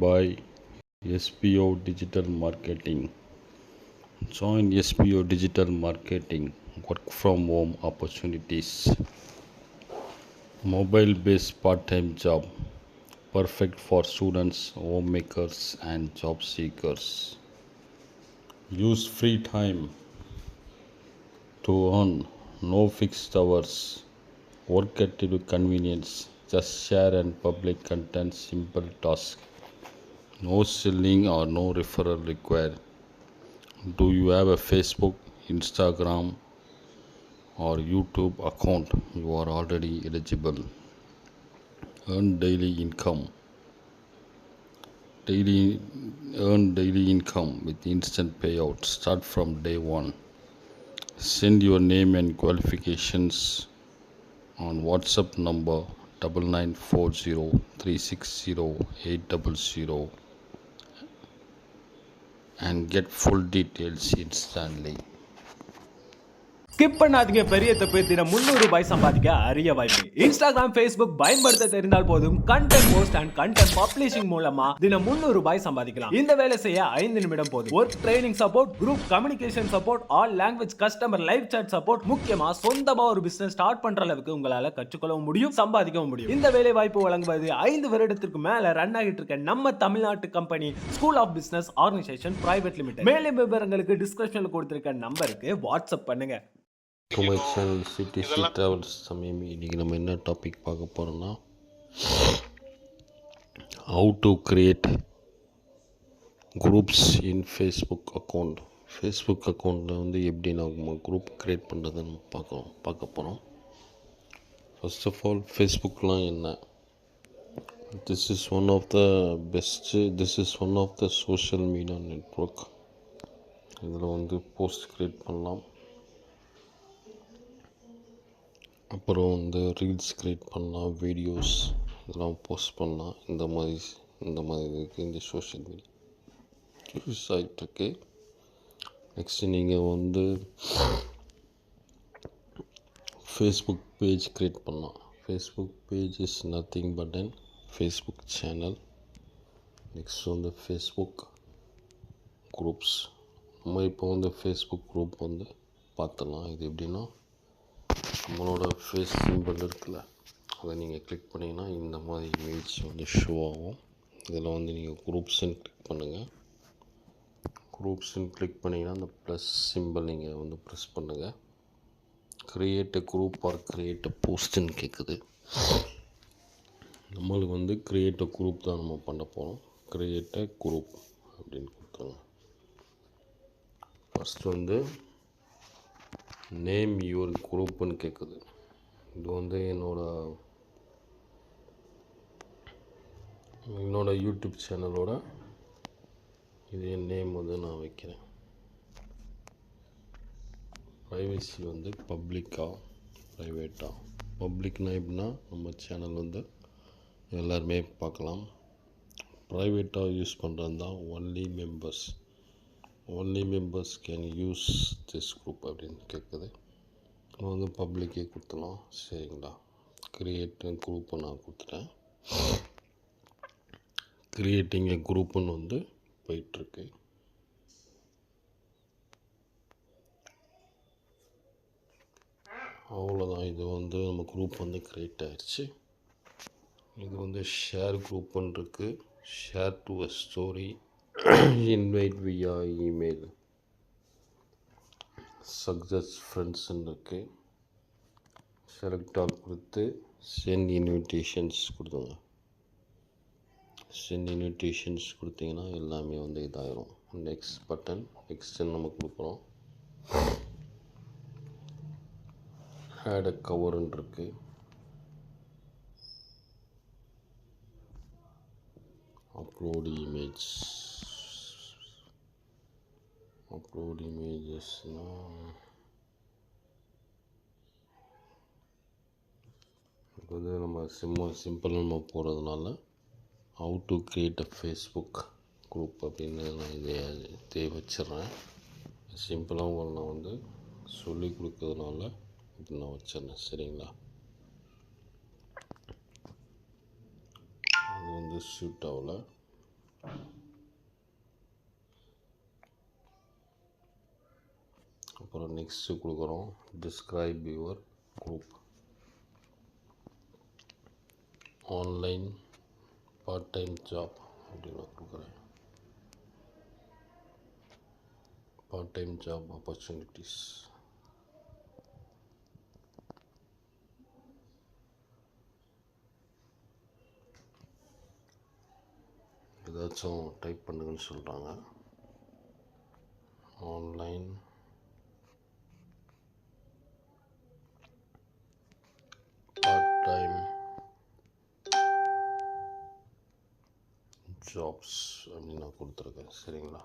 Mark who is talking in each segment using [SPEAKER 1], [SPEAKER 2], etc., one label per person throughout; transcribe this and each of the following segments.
[SPEAKER 1] by SPO Digital Marketing. Join SPO Digital Marketing work from home opportunities. Mobile based part time job perfect for students, homemakers, and job seekers. Use free time to earn, no fixed hours. Work at your convenience. Just share and public content, simple task. No selling or no referral required. Do you have a Facebook, Instagram, or YouTube account? You are already eligible. Earn daily income. Daily Earn daily income with instant payout. Start from day one. Send your name and qualifications on WhatsApp number 9940360800 and get full details instantly.
[SPEAKER 2] Skip பண்ணாதீங்க. பெரிய தப்பு. தினம் 300 ரூபாய் சம்பாதிக்க அரிய வாய்ப்பு. Instagram, Facebook பயன்படுத்த தெரிந்தால் போதும். Content post and content publishing மூலமா தினம் 300 ரூபாய் சம்பாதிக்கலாம். இந்த வேலை செய்ய 5 நிமிடம் போதும். Work training support, group communication support, all language customer live chat support, முக்கியமா சொந்தமா ஒரு பிசினஸ் ஸ்டார்ட் பண்ற அளவுக்கு உங்களால கற்றுக்கொள்ளவும் முடியும், சம்பாதிக்கவும் முடியும். இந்த வேலை வாய்ப்பு வழங்குவது 5 வருடத்திற்கு மேல ரன் ஆகிட்டு இருக்க நம்ம தமிழ்நாட்டு company school of business organisation private limited. மேலும் விவரங்களுக்கு டிஸ்கிரிப்ஷன்ல கொடுத்திருக்க நம்பருக்கு வாட்ஸ்அப் பண்ணுங்க.
[SPEAKER 1] மை சேனல் சிடிசி ட்ராவல்ஸ் சமயம். இன்றைக்கி நம்ம என்ன டாபிக் பார்க்க போகிறோன்னா, how to create groups in Facebook account. Facebook அக்கௌண்ட்டில் வந்து எப்படி நம்ம குரூப் க்ரியேட் பண்ணுறதுன்னு பார்க்க போகிறோம். ஃபர்ஸ்ட் ஆஃப் ஆல், ஃபேஸ்புக்லாம் என்ன? This is one of the social media network. இதில் வந்து போஸ்ட் க்ரியேட் பண்ணலாம், அப்புறம் வந்து ரீல்ஸ் க்ரியேட் பண்ணலாம், வீடியோஸ் இதெல்லாம் போஸ்ட் பண்ணலாம். இந்த மாதிரி இருக்குது இந்த சோஷியல் மீடியா யூஸ் ஆகிட்டுருக்கு. நெக்ஸ்ட்டு நீங்கள் வந்து ஃபேஸ்புக் பேஜ் க்ரியேட் பண்ணலாம். Facebook page is nothing but an Facebook channel. Next வந்து ஃபேஸ்புக் குரூப்ஸ். நம்ம இப்போ வந்து ஃபேஸ்புக் குரூப் வந்து பார்த்துடலாம். இது எப்படின்னா, நம்மளோட ஃபேஸ் சிம்பிள் இருக்குல்ல, அதை நீங்கள் கிளிக் பண்ணிங்கன்னா இந்த மாதிரி இமேஜ் வந்து ஷோ ஆகும். இதில் வந்து நீங்கள் குரூப்ஸ்ன்னு கிளிக் பண்ணுங்கள். குரூப்ஸ்ன்னு கிளிக் பண்ணிங்கன்னா அந்த ப்ளஸ் சிம்பிள் நீங்கள் வந்து ப்ரெஸ் பண்ணுங்கள். Create a group or create a போஸ்ட்டுன்னு கேட்குது. நம்மளுக்கு வந்து க்ரியேட் அ குரூப் தான் நம்ம பண்ண போகிறோம். க்ரியேட் அ குரூப் அப்படின்னு கொடுத்துருங்க. ஃபஸ்ட்டு வந்து நேம் யுவர் குரூப்புன்னு கேட்குது. இது வந்து என்னோட யூடியூப் சேனலோட இதே நேம் வந்து நான் வைக்கிறேன். ப்ரைவசி வந்து பப்ளிக்காக ப்ரைவேட்டாக. பப்ளிக்னால் எப்படின்னா, நம்ம சேனல் வந்து எல்லாருமே பார்க்கலாம். ப்ரைவேட்டாக யூஸ் பண்ணுறது தான் only members can use this group அப்படின்னு கேட்குது. நம்ம வந்து பப்ளிக்கே கொடுத்துலாம். சரிங்களா? க்ரியேட் குரூப்பை நான் கொடுத்துட்டேன். க்ரியேட்டிங் எ குரூப்புன்னு வந்து போயிட்டுருக்கு. அவ்வளோதான். இது வந்து நம்ம குரூப் வந்து க்ரியேட் ஆகிடுச்சு. இது வந்து ஷேர் குரூப்புன்னு இருக்குது. Share to a story, invite வியா இமெயில், சக்ஸஸ் ஃப்ரெண்ட்ஸ்ன்னு இருக்குது. செலக்ட் ஆல் கொடுத்து சென்ட் இன்விடேஷன்ஸ் கொடுத்துங்க. சென்ட் இன்விடேஷன்ஸ் கொடுத்தீங்கன்னா எல்லாமே வந்து இதாகிடும். நெக்ஸ்ட் பட்டன், நெக்ஸ்ட்டு நம்ம கொடுக்குறோம். ஆட் அ கவர்ன்னு இருக்குது. அப்லோட் இமேஜஸ்னால் இது வந்து நம்ம சிம்பிள் நம்ம போகிறதுனால how to create a Facebook group அப்படின்னு நான் இதை வச்சிடுறேன். சிம்பிளாக உங்களை நான் வந்து சொல்லி கொடுக்கறதுனால இது நான் வச்சிடுறேன். சரிங்களா? அது வந்து ஷூட் ஆகலை. அப்புறம் நெக்ஸ்ட்டு கொடுக்குறோம் describe your group. Online part time job அப்படின்னு நான் கொடுக்குறேன். Part time job opportunities. ஏதாச்சும் டைப் பண்ணுங்கன்னு சொல்கிறாங்க. ஆன்லைன் பார்ட் டைம் ஜாப்ஸ் அப்படின்னு நான் கொடுத்துருக்கேன். சரிங்களா?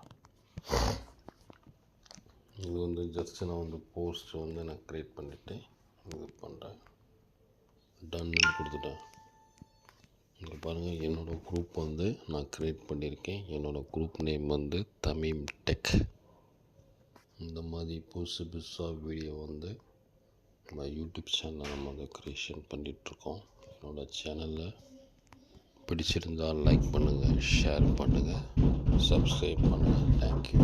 [SPEAKER 1] இது வந்து ஜஸ்ட் நான் வந்து போஸ்ட் வந்து நான் க்ரியேட் பண்ணிவிட்டு இது பண்ணுறேன். டன்னு கொடுத்துட்டேன். இங்கே பாருங்கள், என்னோடய குரூப் வந்து நான் க்ரியேட் பண்ணியிருக்கேன். என்னோடய குரூப் நேம் வந்து தமீம் டெக். இந்த மாதிரி புதுசு புதுசாக வீடியோ வந்து நம்ம யூடியூப் சேனலில் நம்ம வந்து க்ரியேஷன் பண்ணிகிட்ருக்கோம். என்னோடய சேனலில் பிடிச்சிருந்தால் லைக் பண்ணுங்கள், ஷேர் பண்ணுங்கள், சப்ஸ்கிரைப் பண்ணுங்கள். தேங்க்யூ.